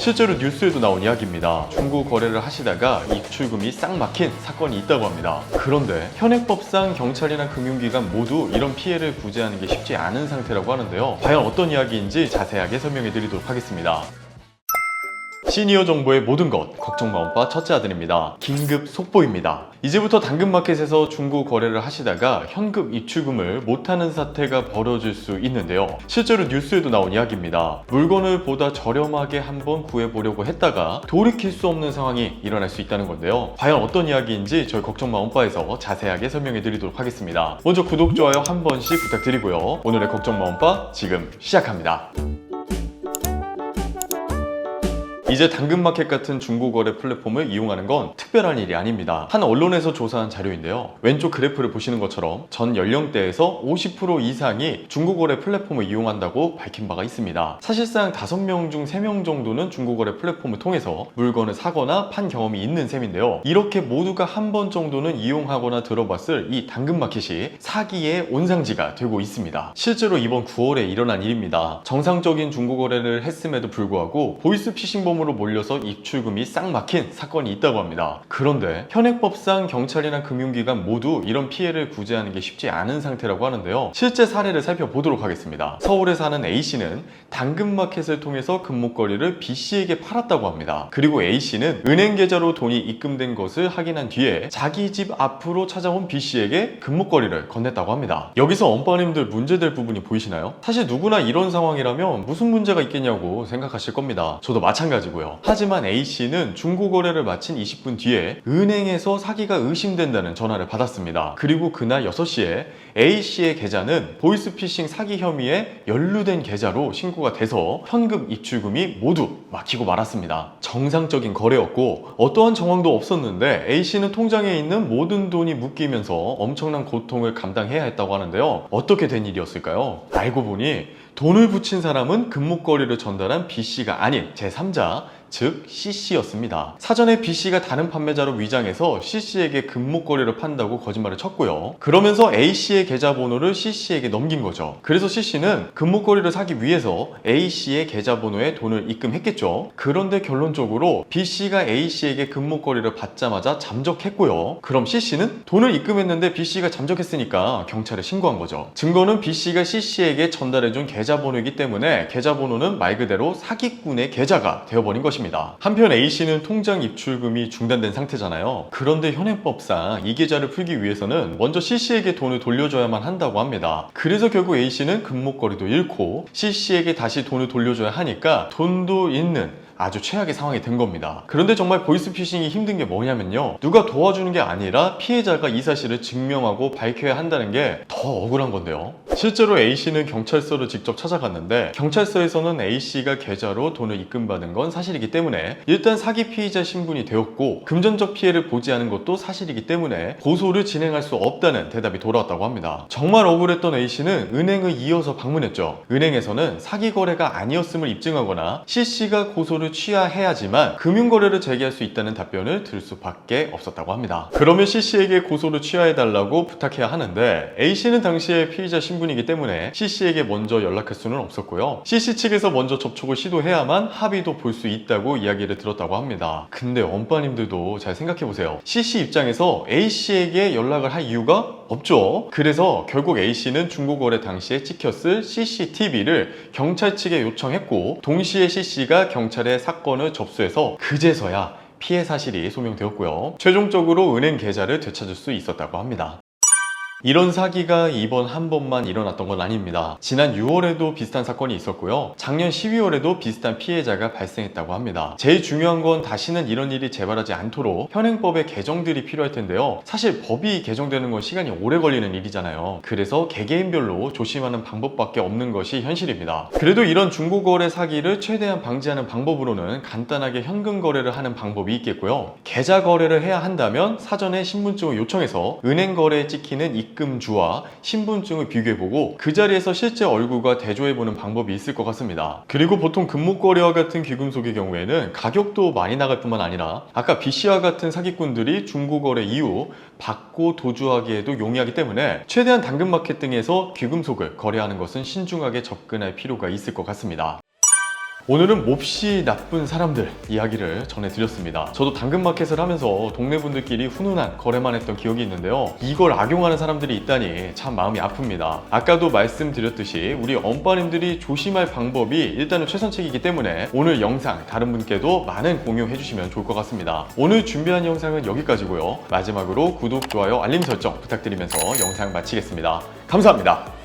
실제로 뉴스에도 나온 이야기입니다. 중고 거래를 하시다가 입출금이 싹 막힌 사건이 있다고 합니다. 그런데 현행법상 경찰이나 금융기관 모두 이런 피해를 구제하는 게 쉽지 않은 상태라고 하는데요. 과연 어떤 이야기인지 자세하게 설명해 드리도록 하겠습니다. 시니어 정보의 모든 것, 걱정마 오빠 첫째 아들입니다. 긴급 속보입니다. 이제부터 당근마켓에서 중고 거래를 하시다가 현금 입출금을 못하는 사태가 벌어질 수 있는데요. 실제로 뉴스에도 나온 이야기입니다. 물건을 보다 저렴하게 한번 구해보려고 했다가 돌이킬 수 없는 상황이 일어날 수 있다는 건데요. 과연 어떤 이야기인지 저희 걱정마 오빠에서 자세하게 설명해 드리도록 하겠습니다. 먼저 구독, 좋아요 한 번씩 부탁드리고요. 오늘의 걱정마 오빠 지금 시작합니다. 이제 당근마켓 같은 중고거래 플랫폼을 이용하는 건 특별한 일이 아닙니다. 한 언론에서 조사한 자료인데요. 왼쪽 그래프를 보시는 것처럼 전 연령대에서 50% 이상이 중고거래 플랫폼을 이용한다고 밝힌 바가 있습니다. 사실상 5명 중 3명 정도는 중고거래 플랫폼을 통해서 물건을 사거나 판 경험이 있는 셈인데요. 이렇게 모두가 한 번 정도는 이용하거나 들어봤을 이 당근마켓이 사기의 온상지가 되고 있습니다. 실제로 이번 9월에 일어난 일입니다. 정상적인 중고거래를 했음에도 불구하고 보이스피싱범 으로 몰려서 입출금이 싹 막힌 사건이 있다고 합니다. 그런데 현행법상 경찰이나 금융기관 모두 이런 피해를 구제하는 게 쉽지 않은 상태라고 하는데요. 실제 사례를 살펴보도록 하겠습니다. 서울에 사는 A씨는 당근마켓을 통해서 금목걸이를 B씨에게 팔았다고 합니다. 그리고 A씨는 은행 계좌로 돈이 입금된 것을 확인한 뒤에 자기 집 앞으로 찾아온 B씨에게 금목걸이를 건넸다고 합니다. 여기서 엄빠님들 문제될 부분이 보이시나요? 사실 누구나 이런 상황이라면 무슨 문제가 있겠냐고 생각하실 겁니다. 저도 마찬가지고요. 하지만 A씨는 중고거래를 마친 20분 뒤에 은행에서 사기가 의심된다는 전화를 받았습니다. 그리고 그날 6시에 A씨의 계좌는 보이스피싱 사기 혐의에 연루된 계좌로 신고가 돼서 현금 입출금이 모두 막히고 말았습니다. 정상적인 거래였고 어떠한 정황도 없었는데 A씨는 통장에 있는 모든 돈이 묶이면서 엄청난 고통을 감당해야 했다고 하는데요. 어떻게 된 일이었을까요? 알고 보니 돈을 붙인 사람은 금목걸이를 전달한 B씨가 아닌 제3자, 즉 C씨였습니다. 사전에 B씨가 다른 판매자로 위장해서 C씨에게 금목걸이를 판다고 거짓말을 쳤고요. 그러면서 A씨의 계좌번호를 C씨에게 넘긴 거죠. 그래서 C씨는 금목걸이를 사기 위해서 A씨의 계좌번호에 돈을 입금했겠죠. 그런데 결론적으로 B씨가 A씨에게 금목걸이를 받자마자 잠적했고요. 그럼 C씨는 돈을 입금했는데 B씨가 잠적했으니까 경찰에 신고한 거죠. 증거는 B씨가 C씨에게 전달해준 계좌번호이기 때문에 계좌번호는 말 그대로 사기꾼의 계좌가 되어버린 것입니다. 한편 A씨는 통장 입출금이 중단된 상태잖아요. 그런데 현행법상 이 계좌를 풀기 위해서는 먼저 C씨에게 돈을 돌려줘야만 한다고 합니다. 그래서 결국 A씨는 금목걸이도 잃고 C씨에게 다시 돈을 돌려줘야 하니까 돈도 잃는 아주 최악의 상황이 된 겁니다. 그런데 정말 보이스피싱이 힘든 게 뭐냐면요. 누가 도와주는 게 아니라 피해자가 이 사실을 증명하고 밝혀야 한다는 게 더 억울한 건데요. 실제로 A씨는 경찰서를 직접 찾아갔는데 경찰서에서는 A씨가 계좌로 돈을 입금받은 건 사실이기 때문에 일단 사기 피의자 신분이 되었고 금전적 피해를 보지 않은 것도 사실이기 때문에 고소를 진행할 수 없다는 대답이 돌아왔다고 합니다. 정말 억울했던 A씨는 은행을 이어서 방문했죠. 은행에서는 사기 거래가 아니었음을 입증하거나 C씨가 고소를 취하해야지만 금융거래를 제기할 수 있다는 답변을 들을 수밖에 없었다고 합니다. 그러면 C씨에게 고소를 취하해달라고 부탁해야 하는데 A씨는 당시에 피의자 신분이기 때문에 C씨에게 먼저 연락할 수는 없었고요. C씨 측에서 먼저 접촉을 시도해야만 합의도 볼 수 있다고 이야기를 들었다고 합니다. 근데 엄빠님들도 잘 생각해보세요. C씨 입장에서 A씨에게 연락을 할 이유가 없죠. 그래서 결국 A씨는 중고거래 당시에 찍혔을 CCTV를 경찰 측에 요청했고 동시에 C씨가 경찰에 사건을 접수해서 그제서야 피해 사실이 소명되었고요. 최종적으로 은행 계좌를 되찾을 수 있었다고 합니다. 이런 사기가 이번 한 번만 일어났던 건 아닙니다. 지난 6월에도 비슷한 사건이 있었고요. 작년 12월에도 비슷한 피해자가 발생했다고 합니다. 제일 중요한 건 다시는 이런 일이 재발하지 않도록 현행법의 개정들이 필요할 텐데요. 사실 법이 개정되는 건 시간이 오래 걸리는 일이잖아요. 그래서 개개인별로 조심하는 방법밖에 없는 것이 현실입니다. 그래도 이런 중고거래 사기를 최대한 방지하는 방법으로는 간단하게 현금 거래를 하는 방법이 있겠고요. 계좌 거래를 해야 한다면 사전에 신분증을 요청해서 은행 거래에 찍히는 입금주와 신분증을 비교해보고 그 자리에서 실제 얼굴과 대조해보는 방법이 있을 것 같습니다. 그리고 보통 금목거래와 같은 귀금속의 경우에는 가격도 많이 나갈 뿐만 아니라 아까 B씨와 같은 사기꾼들이 중고거래 이후 받고 도주하기에도 용이하기 때문에 최대한 당근마켓 등에서 귀금속을 거래하는 것은 신중하게 접근할 필요가 있을 것 같습니다. 오늘은 몹시 나쁜 사람들 이야기를 전해드렸습니다. 저도 당근마켓을 하면서 동네 분들끼리 훈훈한 거래만 했던 기억이 있는데요. 이걸 악용하는 사람들이 있다니 참 마음이 아픕니다. 아까도 말씀드렸듯이 우리 엄빠님들이 조심할 방법이 일단은 최선책이기 때문에 오늘 영상 다른 분께도 많은 공유해 주시면 좋을 것 같습니다. 오늘 준비한 영상은 여기까지고요. 마지막으로 구독, 좋아요, 알림 설정 부탁드리면서 영상 마치겠습니다. 감사합니다.